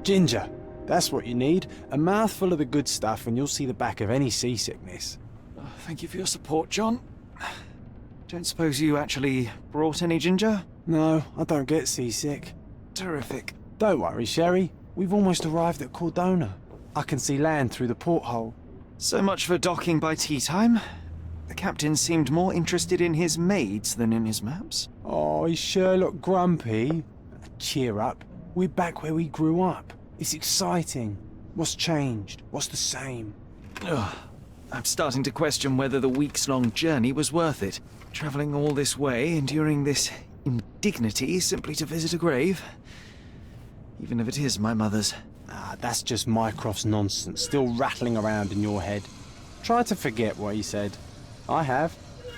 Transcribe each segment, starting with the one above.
Ginger, that's what you need. A mouthful of the good stuff and you'll see the back of any seasickness. Oh, thank you for your support, John. Don't suppose you actually brought any ginger? No, I don't get seasick. Terrific. Don't worry, Sherry. We've almost arrived at Cordona. I can see land through the porthole. So much for docking by tea time. The captain seemed more interested in his maids than in his maps. Oh, is Sherlock grumpy? Cheer up. We're back where we grew up. It's exciting. What's changed? What's the same? Ugh. I'm starting to question whether the weeks-long journey was worth it. Travelling all this way, enduring this indignity simply to visit a grave. Even if it is my mother's. Ah, that's just Mycroft's nonsense, still rattling around in your head. Try to forget what he said. I have.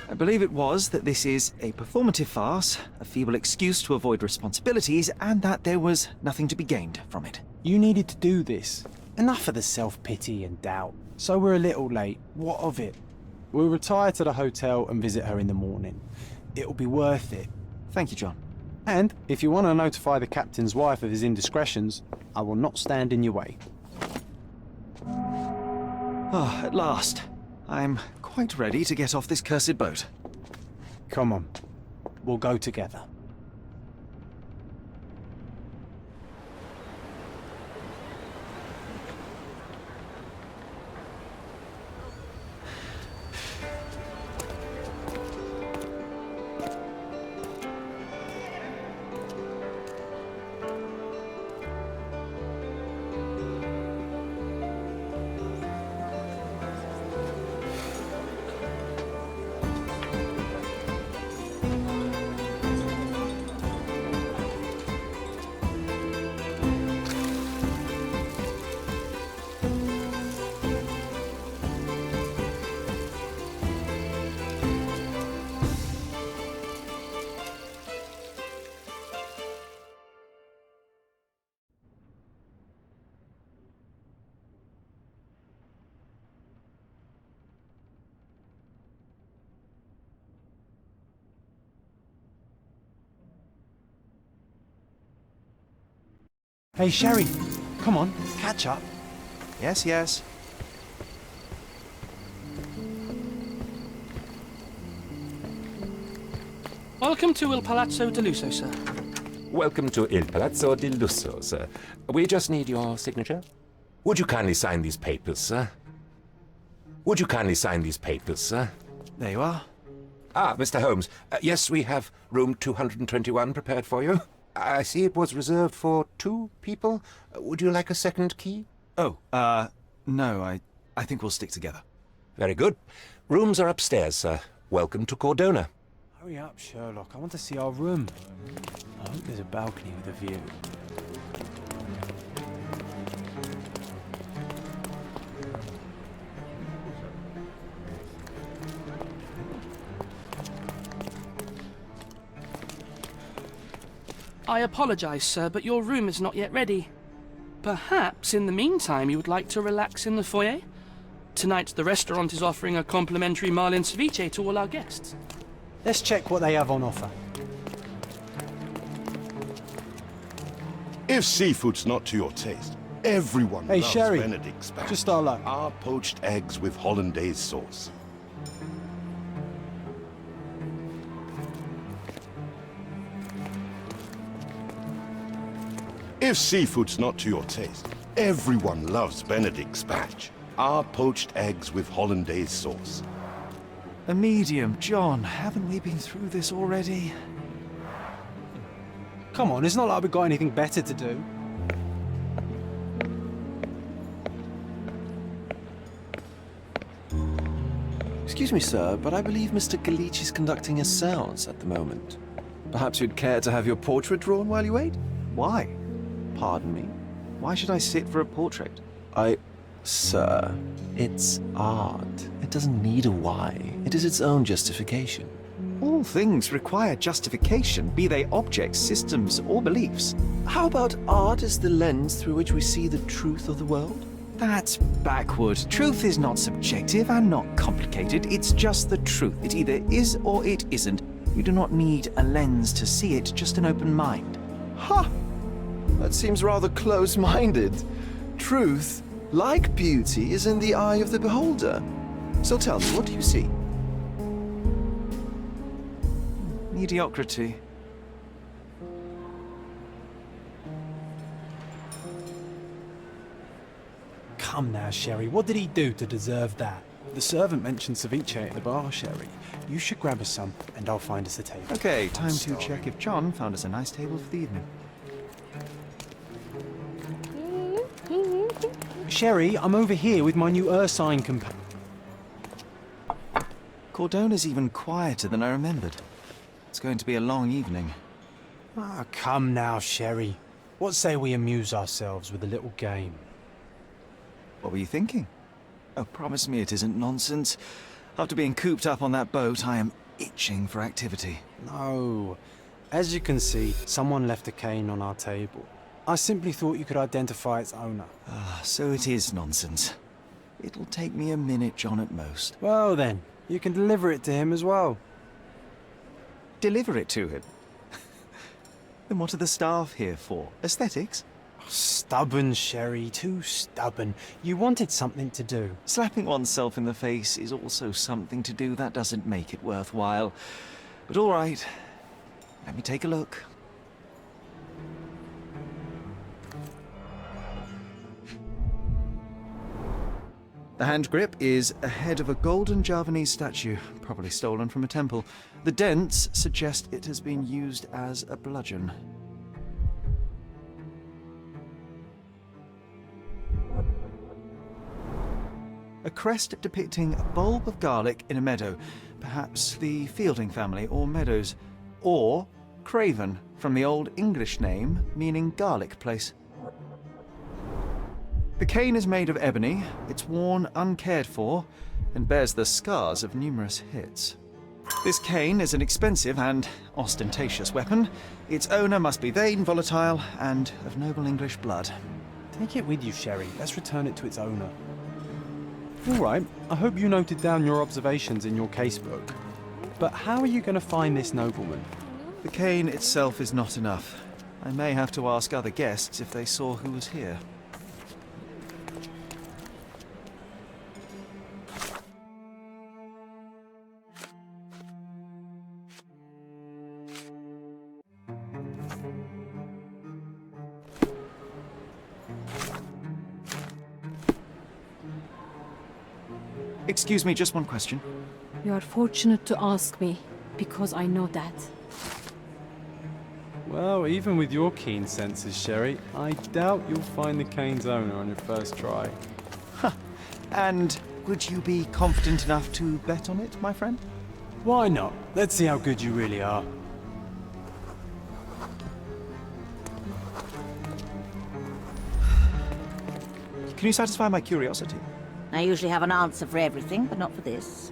I believe it was that this is a performative farce, a feeble excuse to avoid responsibilities, and that there was nothing to be gained from it. You needed to do this. Enough of the self-pity and doubt. So we're a little late. What of it? We'll retire to the hotel and visit her in the morning. It'll be worth it. Thank you, John. And if you want to notify the captain's wife of his indiscretions, I will not stand in your way. Ah, at last. I'm quite ready to get off this cursed boat. Come on. We'll go together. Hey, Sherry. Come on, catch up. Yes, yes. Welcome to Il Palazzo di Lusso, sir. Welcome to Il Palazzo di Lusso, sir. We just need your signature. Would you kindly sign these papers, sir? Would you kindly sign these papers, sir? There you are. Ah, Mr. Holmes. Yes, we have room 221 prepared for you. I see it was reserved for 2 people. Would you like a second key? Oh, no, I think we'll stick together. Very good. Rooms are upstairs, sir. Welcome to Cordona. Hurry up, Sherlock. I want to see our room. I hope there's a balcony with a view. I apologize, sir, but your room is not yet ready. Perhaps, in the meantime, you would like to relax in the foyer? Tonight, the restaurant is offering a complimentary marlin ceviche to all our guests. Let's check what they have on offer. If seafood's not to your taste, everyone Hey, loves Sherry, Benedict Spanish. just our luck. Our poached eggs with hollandaise sauce. If seafood's not to your taste, everyone loves Benedict Spanish. Our poached eggs with hollandaise sauce. A medium, John. Haven't we been through this already? Come on, it's not like we've got anything better to do. Excuse me, sir, but I believe Mr. Galich is conducting a séance at the moment. Perhaps you'd care to have your portrait drawn while you wait? Why? Pardon me? Why should I sit for a portrait? Sir, it's art. It doesn't need a why. It is its own justification. All things require justification, be they objects, systems, or beliefs. How about art as the lens through which we see the truth of the world? That's backward. Truth is not subjective and not complicated. It's just the truth. It either is or it isn't. You do not need a lens to see it, just an open mind. Ha! That seems rather close-minded. Truth, like beauty, is in the eye of the beholder. So tell me, what do you see? Mediocrity. Come now, Sherry, what did he do to deserve that? The servant mentioned ceviche at the bar, Sherry. You should grab us some, and I'll find us a table. Okay, time to check if John found us a nice table for the evening. Sherry, I'm over here with my new Ursine companion. Cordona's even quieter than I remembered. It's going to be a long evening. Ah, come now, Sherry. What say we amuse ourselves with a little game? What were you thinking? Oh, promise me it isn't nonsense. After being cooped up on that boat, I am itching for activity. No. As you can see, someone left a cane on our table. I simply thought you could identify its owner. Ah, so it is nonsense. It'll take me a minute, John, at most. Well then, you can deliver it to him as well. Deliver it to him? Then what are the staff here for? Aesthetics? Stubborn, Sherry, too stubborn. You wanted something to do. Slapping oneself in the face is also something to do. That doesn't make it worthwhile. But all right, let me take a look. The hand grip is a head of a golden Javanese statue, probably stolen from a temple. The dents suggest it has been used as a bludgeon. A crest depicting a bulb of garlic in a meadow, perhaps the Fielding family or Meadows, or Craven, from the Old English name meaning garlic place. The cane is made of ebony, it's worn uncared for, and bears the scars of numerous hits. This cane is an expensive and ostentatious weapon. Its owner must be vain, volatile, and of noble English blood. Take it with you, Sherry. Let's return it to its owner. All right, I hope you noted down your observations in your casebook. But how are you going to find this nobleman? The cane itself is not enough. I may have to ask other guests if they saw who was here. Excuse me, just one question. You are fortunate to ask me, because I know that. Well, even with your keen senses, Sherry, I doubt you'll find the cane's owner on your first try. And would you be confident enough to bet on it, my friend? Why not? Let's see how good you really are. Can you satisfy my curiosity? I usually have an answer for everything, but not for this.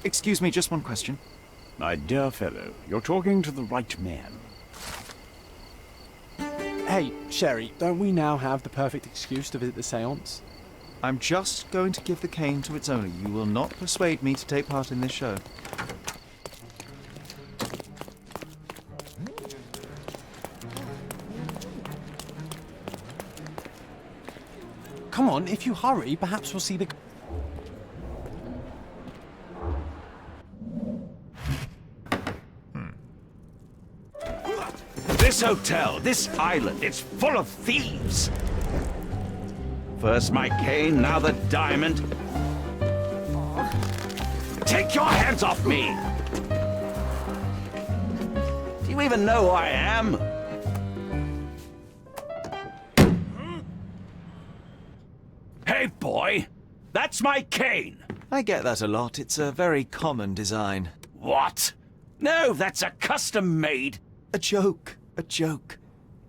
Excuse me, just one question. My dear fellow, you're talking to the right man. Hey, Sherry, don't we now have the perfect excuse to visit the seance? I'm just going to give the cane to its owner. You will not persuade me to take part in this show. Come on, if you hurry, perhaps we'll see the... This hotel, this island, it's full of thieves. First my cane, now the diamond. Take your hands off me! Do you even know who I am? Hey, boy! That's my cane! I get that a lot. It's a very common design. What? No, that's a custom-made... A joke. A joke.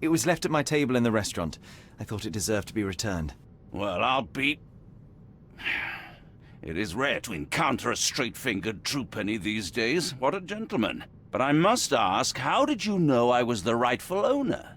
It was left at my table in the restaurant. I thought it deserved to be returned. Well, I'll be... It is rare to encounter a straight-fingered true penny these days. What a gentleman. But I must ask, how did you know I was the rightful owner?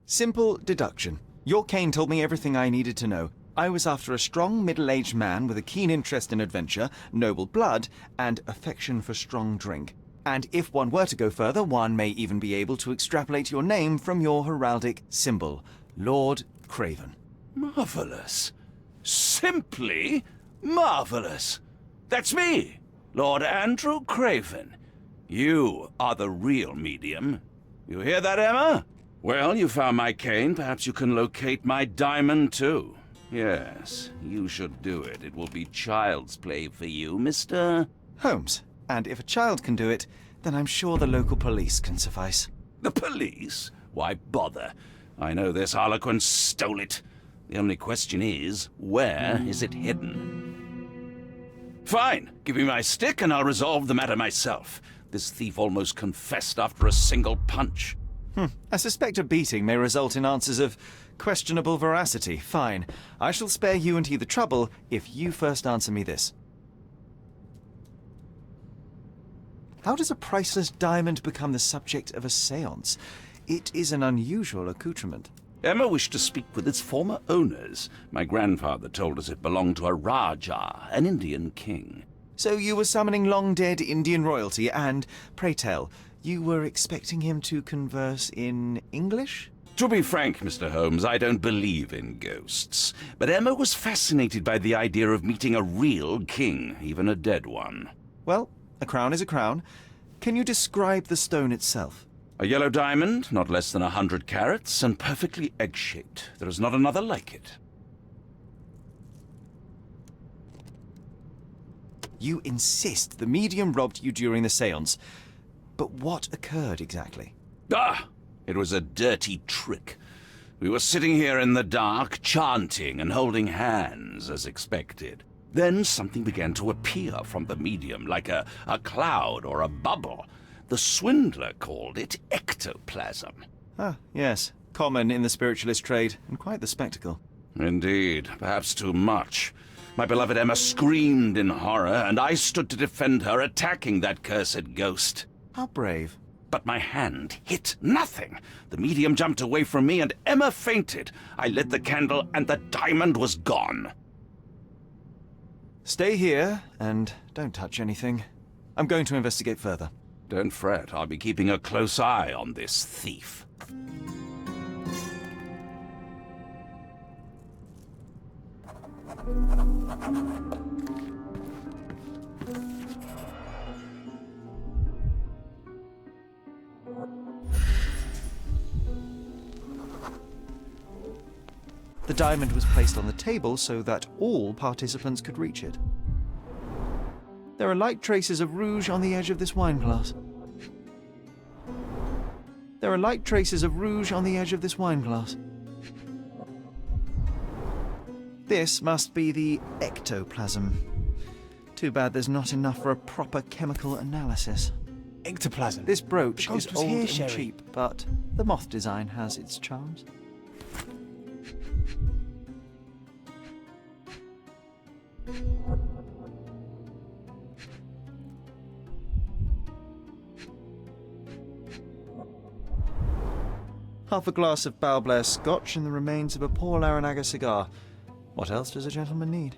Simple deduction. Your cane told me everything I needed to know. I was after a strong, middle-aged man with a keen interest in adventure, noble blood, and affection for strong drink. And if one were to go further, one may even be able to extrapolate your name from your heraldic symbol, Lord Craven. Marvelous. Simply marvelous. That's me, Lord Andrew Craven. You are the real medium. You hear that, Emma? Well, you found my cane. Perhaps you can locate my diamond, too. Yes, you should do it. It will be child's play for you, Mr. Holmes. And if a child can do it, then I'm sure the local police can suffice. The police? Why bother? I know this harlequin stole it. The only question is, where is it hidden? Fine. Give me my stick and I'll resolve the matter myself. This thief almost confessed after a single punch. I suspect a beating may result in answers of questionable veracity. Fine. I shall spare you and he the trouble if you first answer me this. How does a priceless diamond become the subject of a séance? It is an unusual accoutrement. Emma wished to speak with its former owners. My grandfather told us it belonged to a Rajah, an Indian king. So you were summoning long-dead Indian royalty and, pray tell, you were expecting him to converse in English? To be frank, Mr. Holmes, I don't believe in ghosts. But Emma was fascinated by the idea of meeting a real king, even a dead one. Well, a crown is a crown. Can you describe the stone itself? A yellow diamond, not less than 100 carats, and perfectly egg-shaped. There is not another like it. You insist the medium robbed you during the séance. But what occurred exactly? It was a dirty trick. We were sitting here in the dark, chanting and holding hands, as expected. Then something began to appear from the medium, like a cloud or a bubble. The swindler called it ectoplasm. Ah, yes. Common in the spiritualist trade, and quite the spectacle. Indeed, perhaps too much. My beloved Emma screamed in horror, and I stood to defend her, attacking that cursed ghost. How brave. But my hand hit nothing. The medium jumped away from me, and Emma fainted. I lit the candle, and the diamond was gone. Stay here, and don't touch anything. I'm going to investigate further. Don't fret, I'll be keeping a close eye on this thief. The diamond was placed on the table so that all participants could reach it. There are light traces of rouge on the edge of this wine glass. There are light traces of rouge on the edge of this wine glass. This must be the ectoplasm. Too bad there's not enough for a proper chemical analysis. Ectoplasm? This brooch The is ghost was old here, and Sherry. cheap, but the moth design has its charms. Half a glass of Balblair Scotch and the remains of a poor Laranaga cigar. What else does a gentleman need?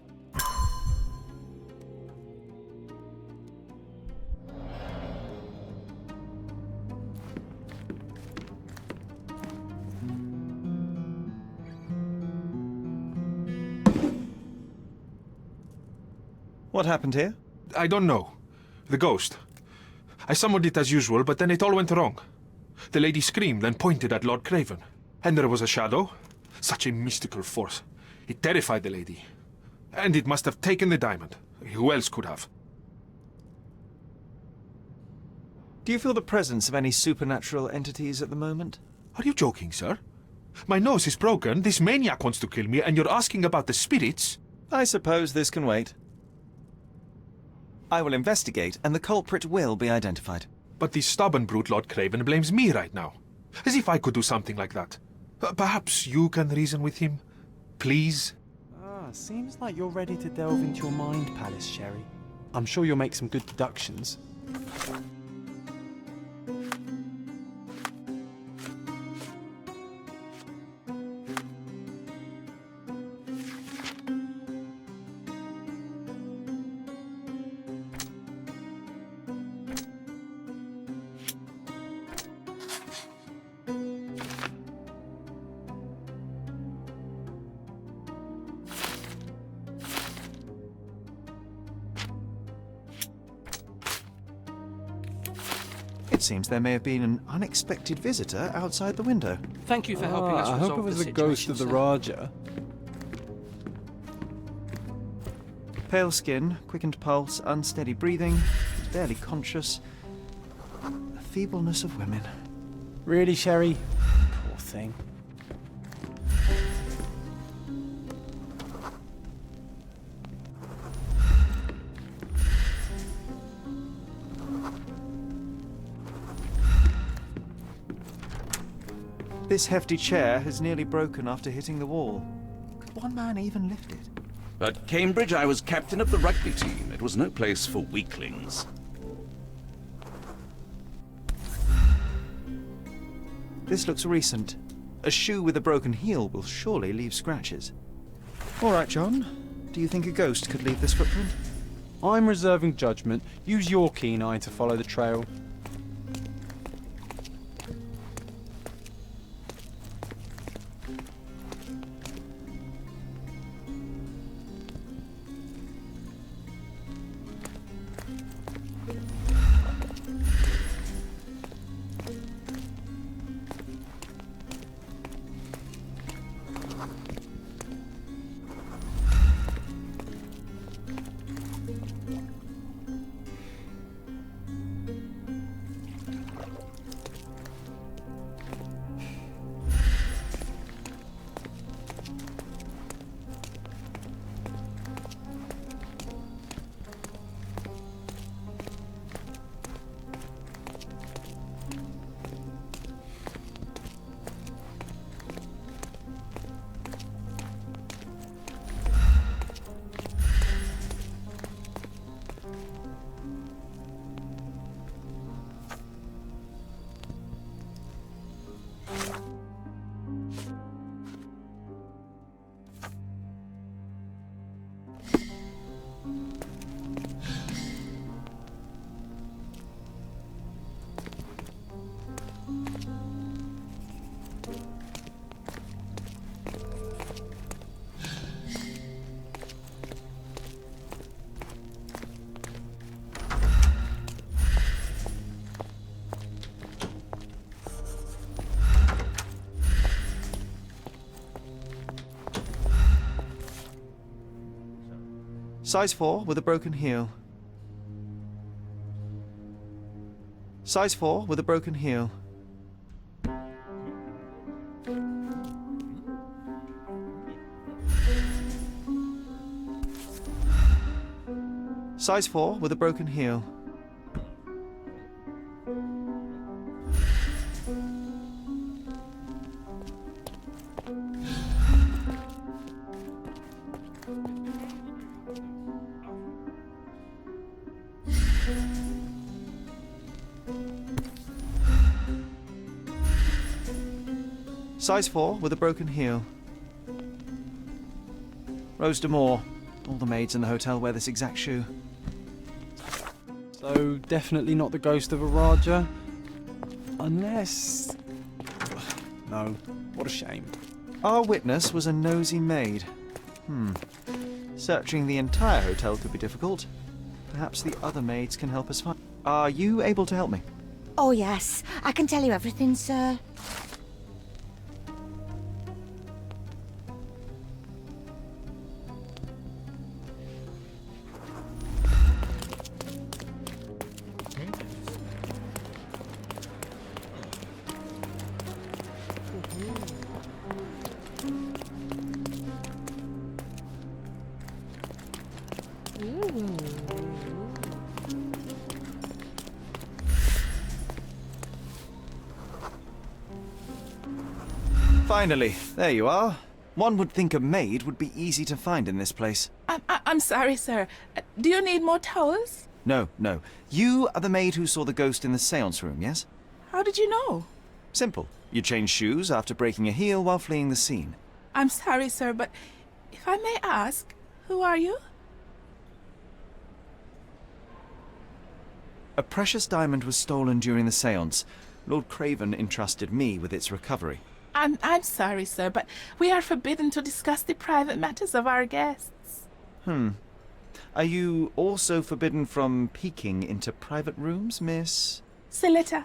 What happened here? I don't know. The ghost. I summoned it as usual, but then it all went wrong. The lady screamed and pointed at Lord Craven. And there was a shadow. Such a mystical force. It terrified the lady. And it must have taken the diamond. Who else could have? Do you feel the presence of any supernatural entities at the moment? Are you joking, sir? My nose is broken, this maniac wants to kill me, and you're asking about the spirits? I suppose this can wait. I will investigate, and the culprit will be identified. But the stubborn brute Lord Craven blames me right now. As if I could do something like that. Perhaps you can reason with him? Please? Seems like you're ready to delve into your mind palace, Sherry. I'm sure you'll make some good deductions. It seems there may have been an unexpected visitor outside the window. Thank you for helping us I resolve hope it was the the ghost situation, of the sir. Raja. Pale skin, quickened pulse, unsteady breathing, barely conscious. The feebleness of women. Really, Sherry? Poor thing. This hefty chair has nearly broken after hitting the wall. Could one man even lift it? At Cambridge, I was captain of the rugby team. It was no place for weaklings. This looks recent. A shoe with a broken heel will surely leave scratches. All right, John. Do you think a ghost could leave this footprint? I'm reserving judgment. Use your keen eye to follow the trail. Size 4 with a broken heel. Size 4 with a broken heel. Size 4 with a broken heel. Size 4 with a broken heel. Rose D'Amour. All the maids in the hotel wear this exact shoe. So, definitely not the ghost of a Raja? Unless... No, what a shame. Our witness was a nosy maid. Searching the entire hotel could be difficult. Perhaps the other maids can help us find... Are you able to help me? Oh, yes. I can tell you everything, sir. Finally, there you are. One would think a maid would be easy to find in this place. I'm sorry, sir. Do you need more towels? No, no. You are the maid who saw the ghost in the seance room, yes? How did you know? Simple. You changed shoes after breaking a heel while fleeing the scene. I'm sorry, sir, but if I may ask, who are you? A precious diamond was stolen during the seance. Lord Craven entrusted me with its recovery. I'm sorry, sir, but we are forbidden to discuss the private matters of our guests. Are you also forbidden from peeking into private rooms, Miss? Saletta.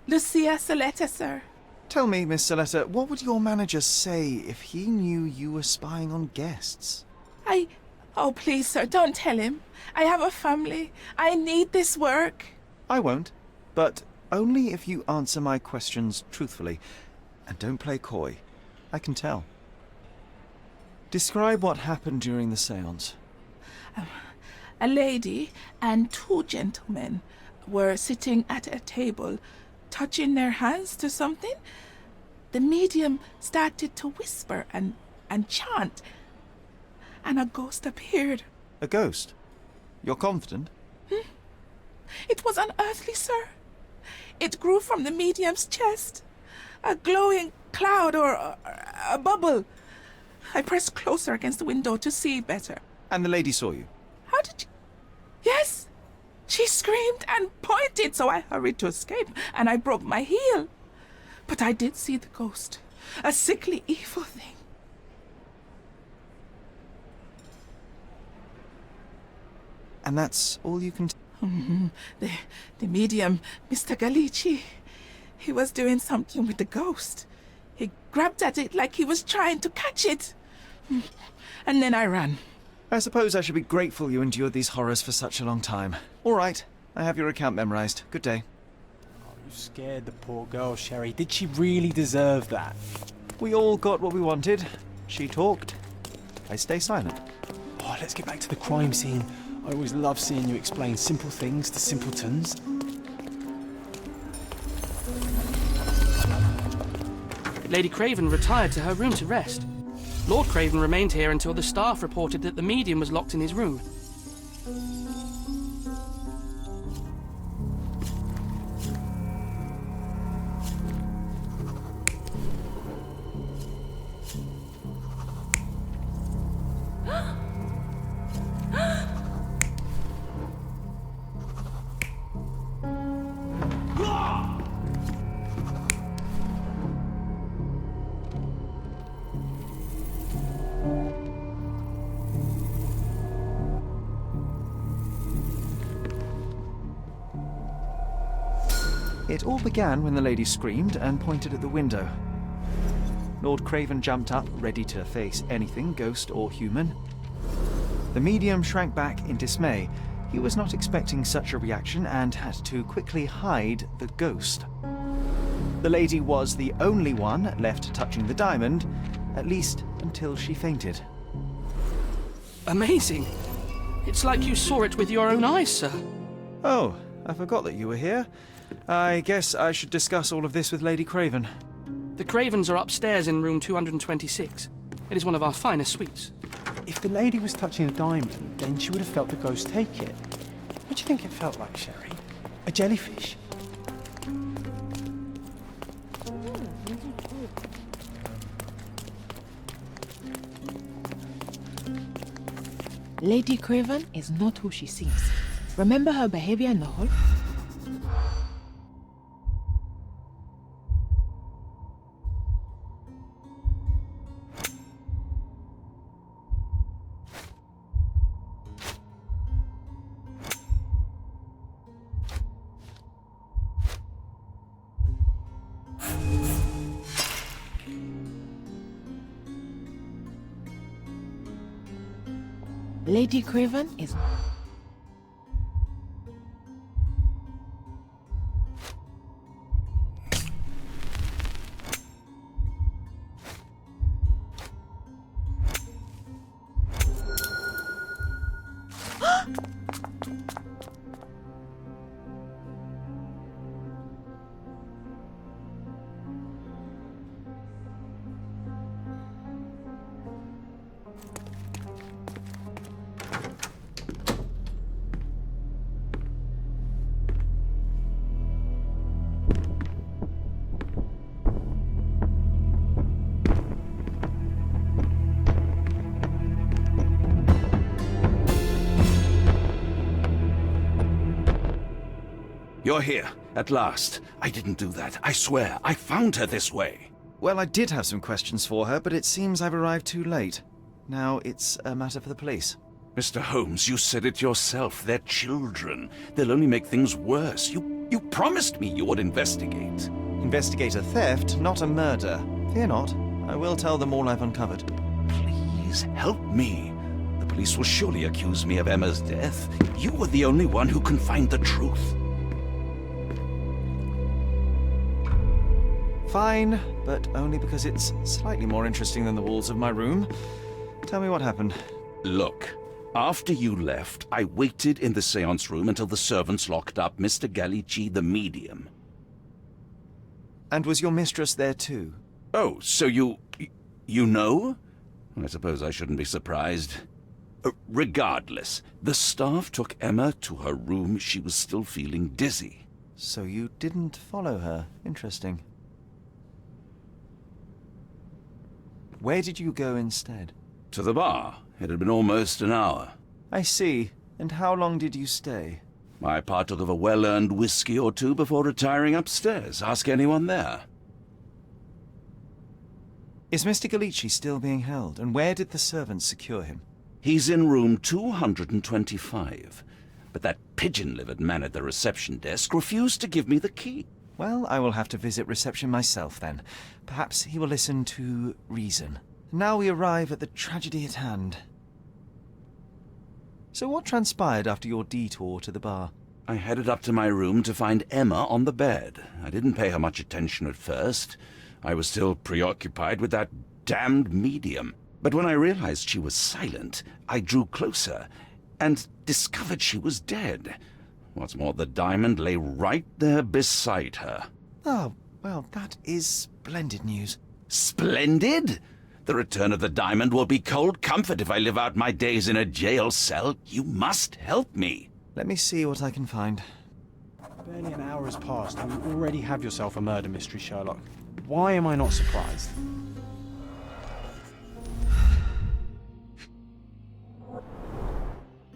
Lucia Saletta, sir. Tell me, Miss Saletta, what would your manager say if he knew you were spying on guests? Oh, please, sir, don't tell him. I have a family. I need this work. I won't, but only if you answer my questions truthfully. And don't play coy. I can tell. Describe what happened during the seance. A lady and two gentlemen were sitting at a table, touching their hands to something. The medium started to whisper and chant, and a ghost appeared. A ghost? You're confident? It was unearthly, sir. It grew from the medium's chest. A glowing cloud or a bubble. I pressed closer against the window to see better. And the lady saw you? How did you... Yes! She screamed and pointed, so I hurried to escape, and I broke my heel. But I did see the ghost. A sickly, evil thing. And that's all you can... The medium, Mr. Galici, he was doing something with the ghost. He grabbed at it like he was trying to catch it. And then I ran. I suppose I should be grateful you endured these horrors for such a long time. All right, I have your account memorized. Good day. Oh, you scared the poor girl, Sherry. Did she really deserve that? We all got what we wanted. She talked. I stay silent. Oh, let's get back to the crime scene. I always love seeing you explain simple things to simpletons. Lady Craven retired to her room to rest. Lord Craven remained here until the staff reported that the medium was locked in his room. It all began when the lady screamed and pointed at the window. Lord Craven jumped up, ready to face anything, ghost or human. The medium shrank back in dismay. He was not expecting such a reaction and had to quickly hide the ghost. The lady was the only one left touching the diamond, at least until she fainted. Amazing. It's like you saw it with your own eyes, sir. Oh, I forgot that you were here. I guess I should discuss all of this with Lady Craven. The Cravens are upstairs in room 226. It is one of our finest suites. If the lady was touching a diamond, then she would have felt the ghost take it. What do you think it felt like, Sherry? A jellyfish? Lady Craven is not who she seems. Remember her behavior in the hall? Lady Craven is... You're here, at last. I didn't do that. I swear, I found her this way. Well, I did have some questions for her, but it seems I've arrived too late. Now it's a matter for the police. Mr. Holmes, you said it yourself. They're children. They'll only make things worse. You promised me you would investigate. Investigate a theft, not a murder. Fear not. I will tell them all I've uncovered. Please, help me. The police will surely accuse me of Emma's death. You were the only one who can find the truth. Fine, but only because it's slightly more interesting than the walls of my room. Tell me what happened. Look, after you left, I waited in the seance room until the servants locked up Mr. Gallici, the medium. And was your mistress there too? Oh, so you know? I suppose I shouldn't be surprised. Regardless, the staff took Emma to her room. She was still feeling dizzy. So you didn't follow her. Interesting. Where did you go instead? To the bar. It had been almost an hour. I see. And how long did you stay? I partook of a well-earned whiskey or two before retiring upstairs. Ask anyone there. Is Mr. Gallici still being held? And where did the servants secure him? He's in room 225. But that pigeon-livered man at the reception desk refused to give me the key. Well, I will have to visit reception myself then. Perhaps he will listen to reason. Now we arrive at the tragedy at hand. So what transpired after your detour to the bar? I headed up to my room to find Emma on the bed. I didn't pay her much attention at first. I was still preoccupied with that damned medium. But when I realized she was silent, I drew closer and discovered she was dead. What's more, the diamond lay right there beside her. Oh, well, that is splendid news. Splendid? The return of the diamond will be cold comfort if I live out my days in a jail cell. You must help me. Let me see what I can find. Barely an hour has passed and you already have yourself a murder mystery, Sherlock. Why am I not surprised?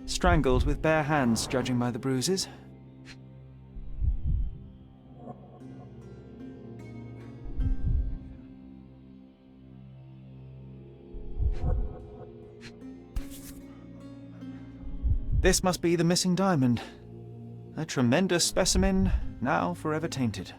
Strangled with bare hands, judging by the bruises. This must be the missing diamond. A tremendous specimen, now forever tainted.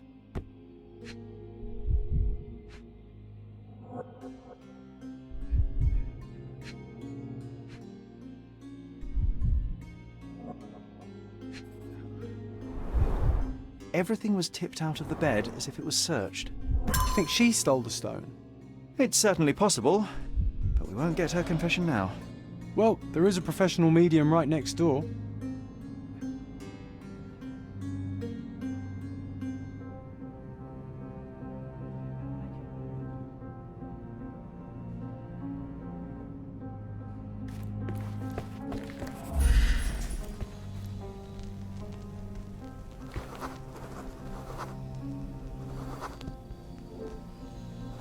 everything was tipped out of the bed as if it was searched. Do you think she stole the stone? It's certainly possible, but we won't get her confession now. Well, there is a professional medium right next door.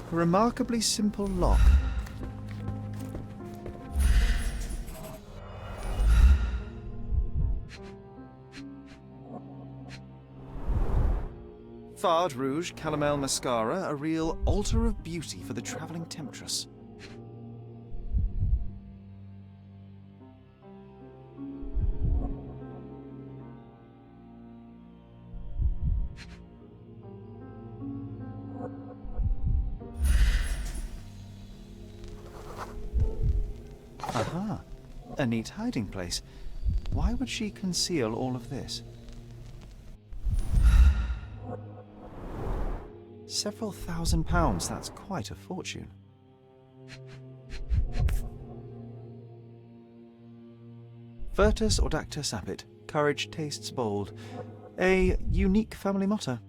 A remarkably simple lock. Fard Rouge Calomel Mascara, a real altar of beauty for the travelling temptress. Aha, a neat hiding place. Why would she conceal all of this? Several £1,000, that's quite a fortune. Virtus Audacta Sapit, courage tastes bold. A unique family motto.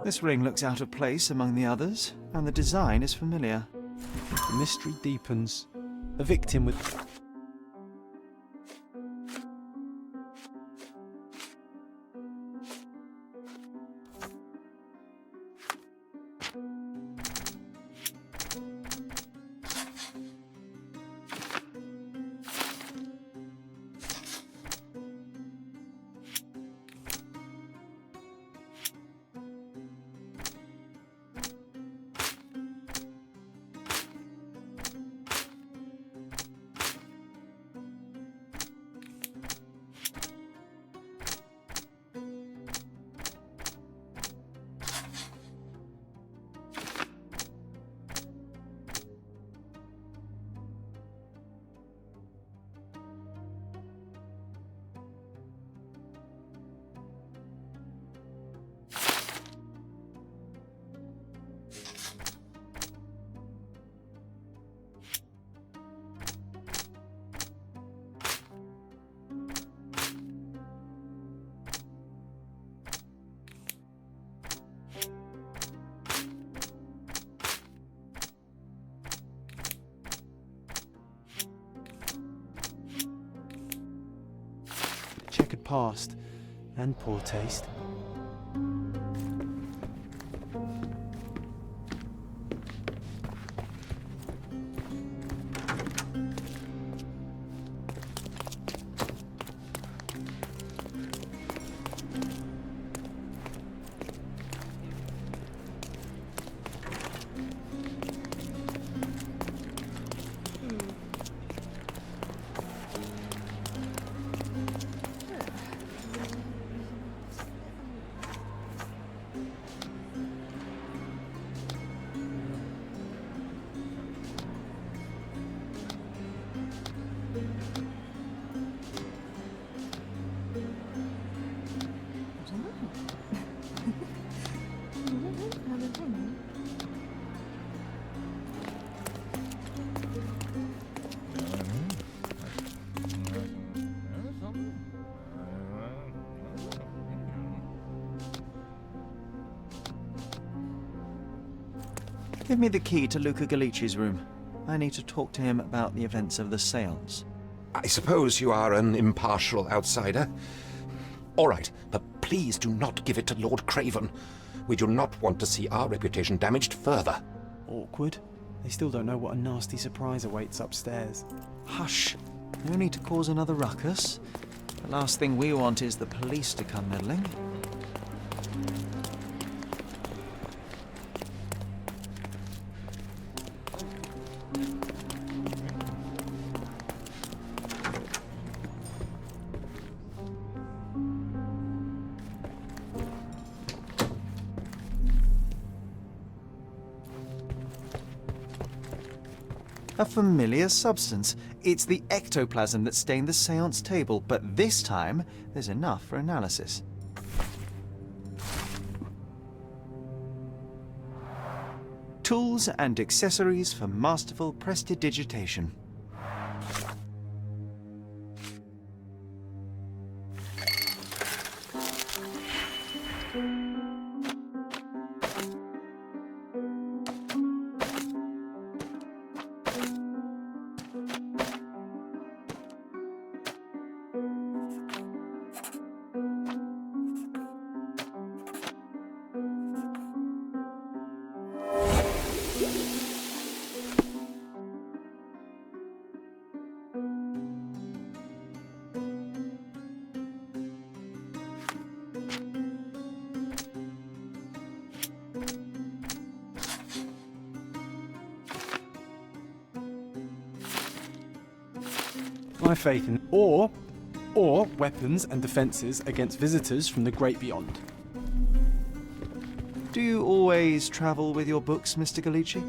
This ring looks out of place among the others, and the design is familiar. The mystery deepens. A victim with... checkered past and poor taste. Give me the key to Luca Galici's room. I need to talk to him about the events of the séance. I suppose you are an impartial outsider. All right, but please do not give it to Lord Craven. We do not want to see our reputation damaged further. Awkward. They still don't know what a nasty surprise awaits upstairs. Hush. No need to cause another ruckus. The last thing we want is the police to come meddling. A familiar substance. It's the ectoplasm that stained the seance table, but this time there's enough for analysis. Tools and accessories for masterful prestidigitation. My faith in or weapons and defences against visitors from the great beyond. Do you always travel with your books, Mr. Galici?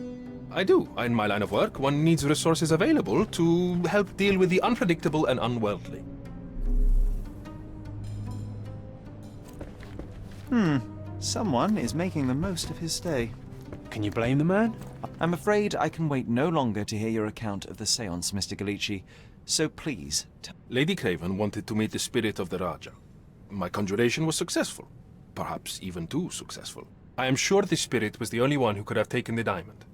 I do. In my line of work, one needs resources available to help deal with the unpredictable and unworldly. Someone is making the most of his stay. Can you blame the man? I'm afraid I can wait no longer to hear your account of the seance, Mr. Galici. So please, Lady Craven wanted to meet the spirit of the Raja. My conjuration was successful. Perhaps even too successful. I am sure the spirit was the only one who could have taken the diamond.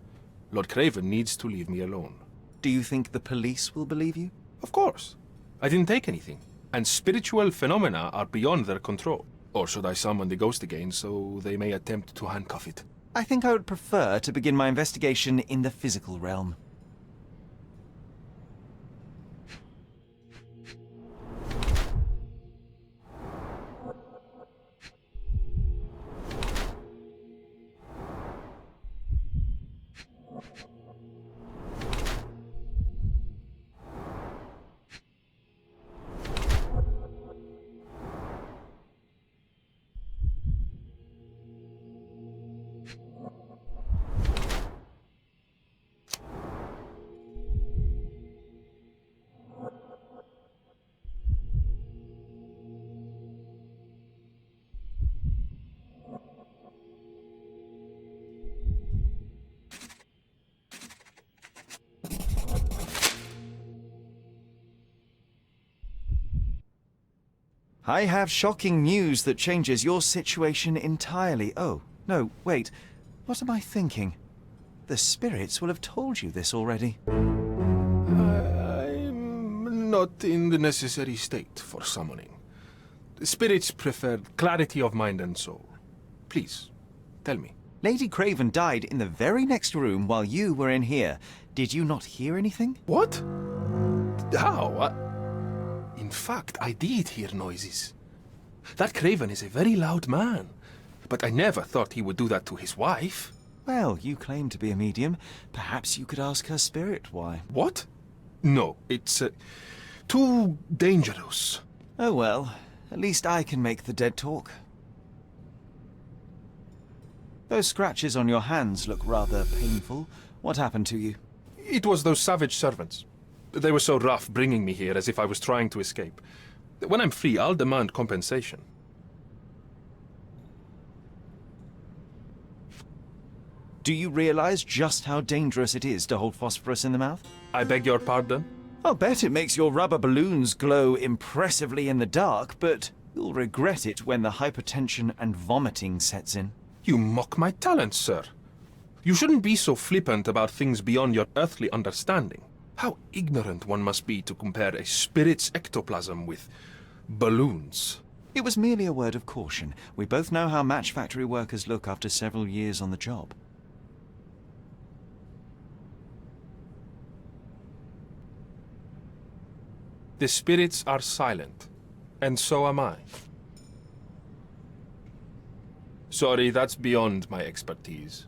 Lord Craven needs to leave me alone. Do you think the police will believe you? Of course. I didn't take anything. And spiritual phenomena are beyond their control. Or should I summon the ghost again so they may attempt to handcuff it? I think I would prefer to begin my investigation in the physical realm. I have shocking news that changes your situation entirely. Oh, no, wait. What am I thinking? The spirits will have told you this already. I'm not in the necessary state for summoning. The spirits prefer clarity of mind and soul. Please, tell me. Lady Craven died in the very next room while you were in here. Did you not hear anything? What? How? In fact, I did hear noises. That Craven is a very loud man, but I never thought he would do that to his wife. Well, you claim to be a medium. Perhaps you could ask her spirit why. What? No, it's too dangerous. Oh well, at least I can make the dead talk. Those scratches on your hands look rather painful. What happened to you? It was those savage servants. They were so rough bringing me here as if I was trying to escape. When I'm free, I'll demand compensation. Do you realize just how dangerous it is to hold phosphorus in the mouth? I beg your pardon? I'll bet it makes your rubber balloons glow impressively in the dark, but you'll regret it when the hypertension and vomiting sets in. You mock my talent, sir. You shouldn't be so flippant about things beyond your earthly understanding. How ignorant one must be to compare a spirit's ectoplasm with balloons. It was merely a word of caution. We both know how match factory workers look after several years on the job. The spirits are silent, and so am I. Sorry, that's beyond my expertise.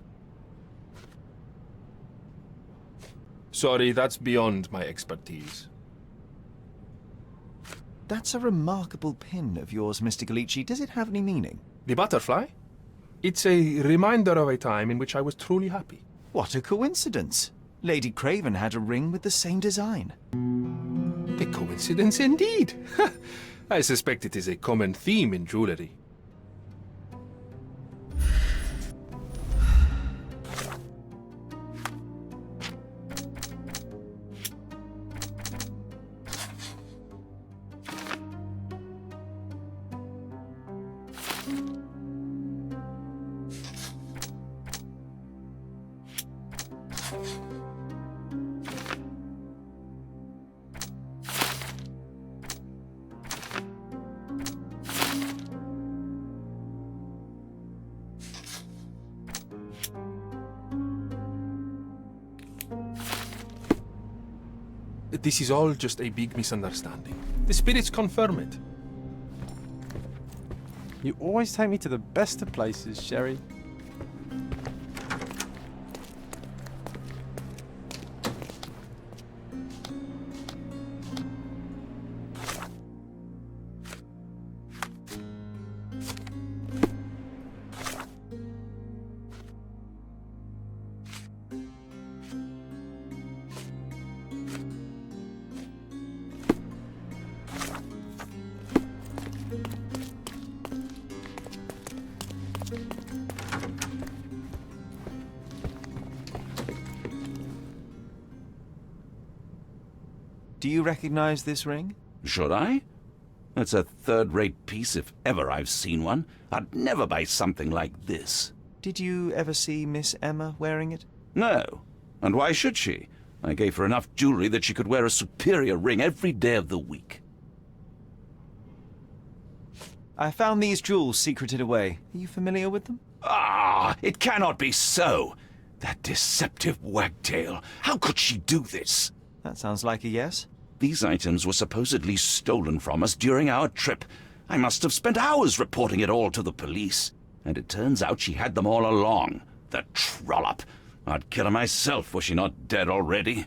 Sorry, that's beyond my expertise. That's a remarkable pin of yours, Mr. Galici. Does it have any meaning? The butterfly? It's a reminder of a time in which I was truly happy. What a coincidence. Lady Craven had a ring with the same design. A coincidence indeed. I suspect it is a common theme in jewelry. This is all just a big misunderstanding. The spirits confirm it. You always take me to the best of places, Sherry. Do you recognize this ring? Should I? It's a third-rate piece if ever I've seen one. I'd never buy something like this. Did you ever see Miss Emma wearing it? No. And why should she? I gave her enough jewelry that she could wear a superior ring every day of the week. I found these jewels secreted away. Are you familiar with them? Ah, it cannot be so. That deceptive wagtail. How could she do this? That sounds like a yes. These items were supposedly stolen from us during our trip. I must have spent hours reporting it all to the police. And it turns out she had them all along. The trollop. I'd kill her myself were she not dead already.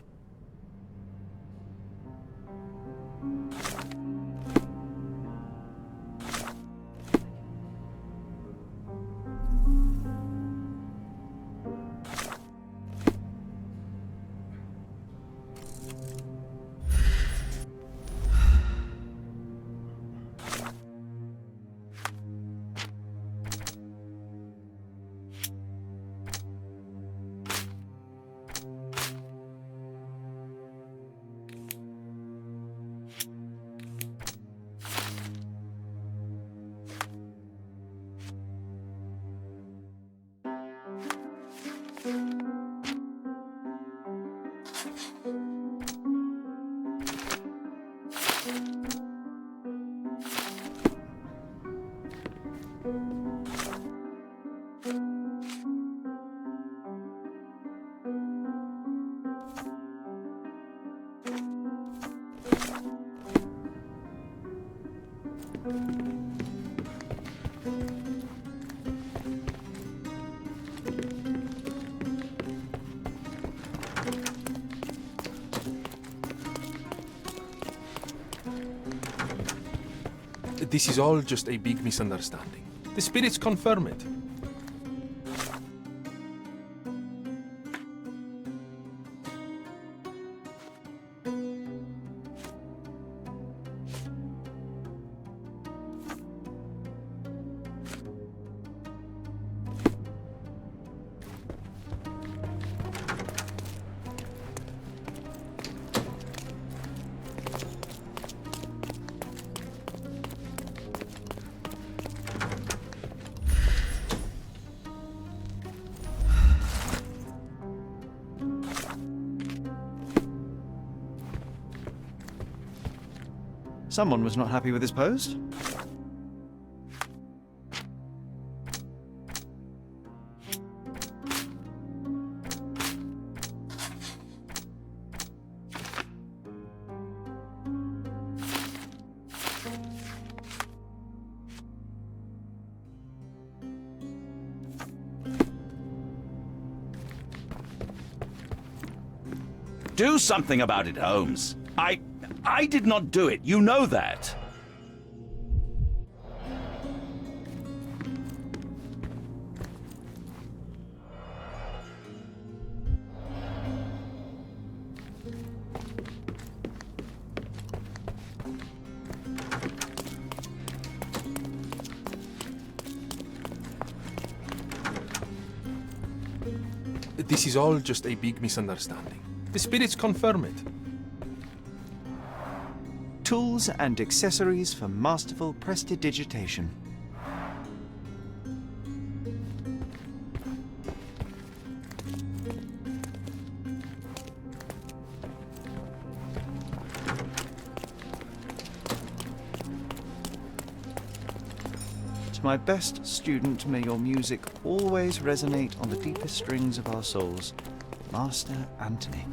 This is all just a big misunderstanding. The spirits confirm it. Someone was not happy with his post. Do something about it, Holmes. I did not do it. You know that. This is all just a big misunderstanding. The spirits confirm it. Tools and accessories for masterful prestidigitation. To my best student, may your music always resonate on the deepest strings of our souls. Master Anthony.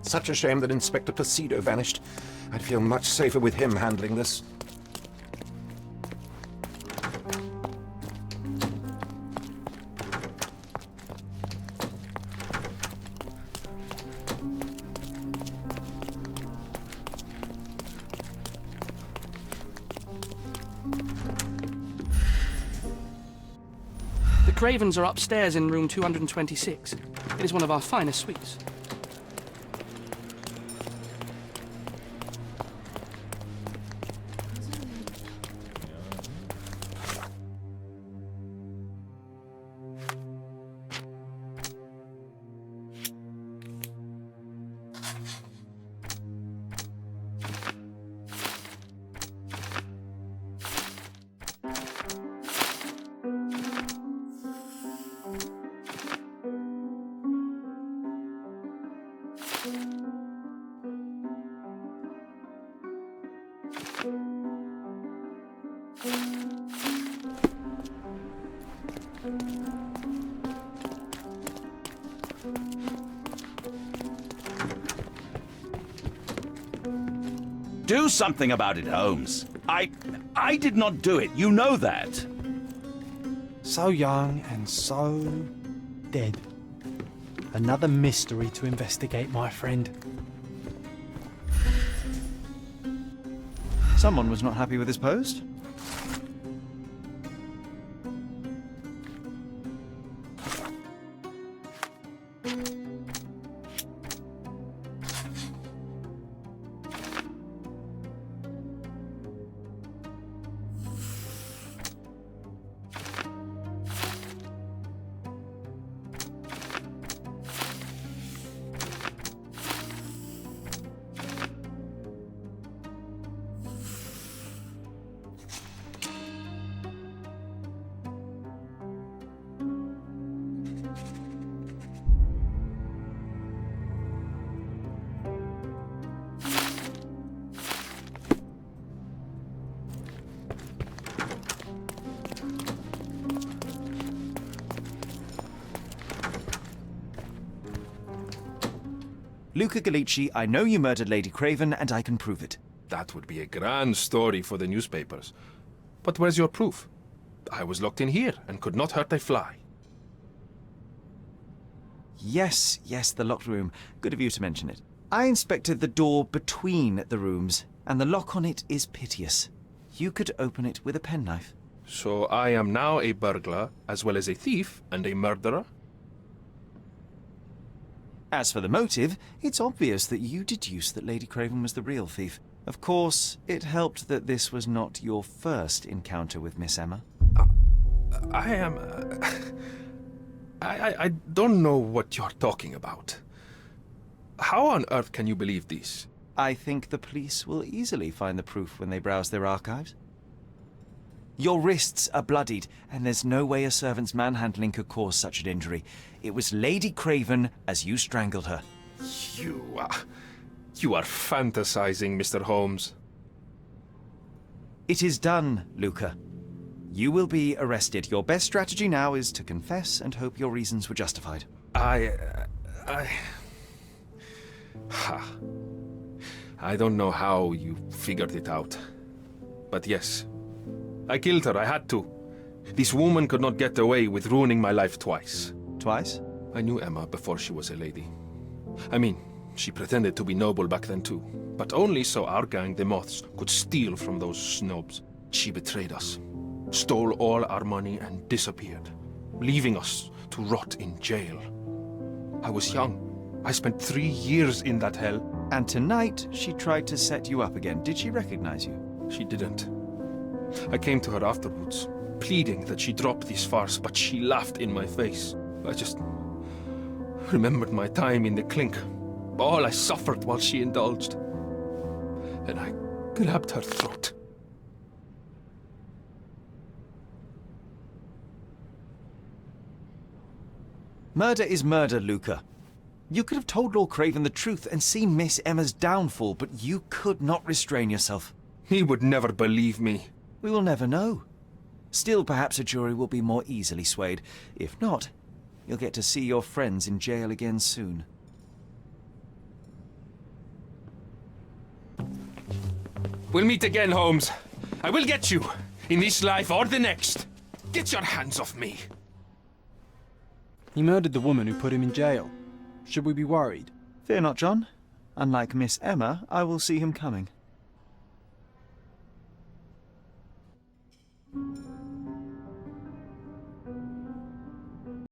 Such a shame that Inspector Placido vanished. I'd feel much safer with him handling this. The Cravens are upstairs in room 226. It is one of our finest suites. Do something about it, Holmes. I did not do it. You know that. So young and so dead. Another mystery to investigate, my friend. Someone was not happy with his post. Luca Gallici, I know you murdered Lady Craven, and I can prove it. That would be a grand story for the newspapers. But where's your proof? I was locked in here and could not hurt a fly. Yes, the locked room. Good of you to mention it. I inspected the door between the rooms, and the lock on it is piteous. You could open it with a penknife. So I am now a burglar, as well as a thief and a murderer? As for the motive, it's obvious that you deduced that Lady Craven was the real thief. Of course, it helped that this was not your first encounter with Miss Emma. I am... I don't know what you're talking about. How on earth can you believe this? I think the police will easily find the proof when they browse their archives. Your wrists are bloodied, and there's no way a servant's manhandling could cause such an injury. It was Lady Craven as you strangled her. You are fantasizing, Mr. Holmes. It is done, Luca. You will be arrested. Your best strategy now is to confess and hope your reasons were justified. I don't know how you figured it out. But yes, I killed her. I had to. This woman could not get away with ruining my life twice. Twice? I knew Emma before she was a lady. I mean, she pretended to be noble back then too. But only so our gang, the Moths, could steal from those snobs. She betrayed us, stole all our money and disappeared, leaving us to rot in jail. I was young. I spent 3 years in that hell. And tonight, she tried to set you up again. Did she recognize you? She didn't. I came to her afterwards, pleading that she drop this farce, but she laughed in my face. I just remembered my time in the clink, all I suffered while she indulged. And I grabbed her throat. Murder is murder, Luca. You could have told Lord Craven the truth and seen Miss Emma's downfall, but you could not restrain yourself. He would never believe me. We will never know. Still, perhaps a jury will be more easily swayed. If not, you'll get to see your friends in jail again soon. We'll meet again, Holmes. I will get you, in this life or the next. Get your hands off me. He murdered the woman who put him in jail. Should we be worried? Fear not, John. Unlike Miss Emma, I will see him coming.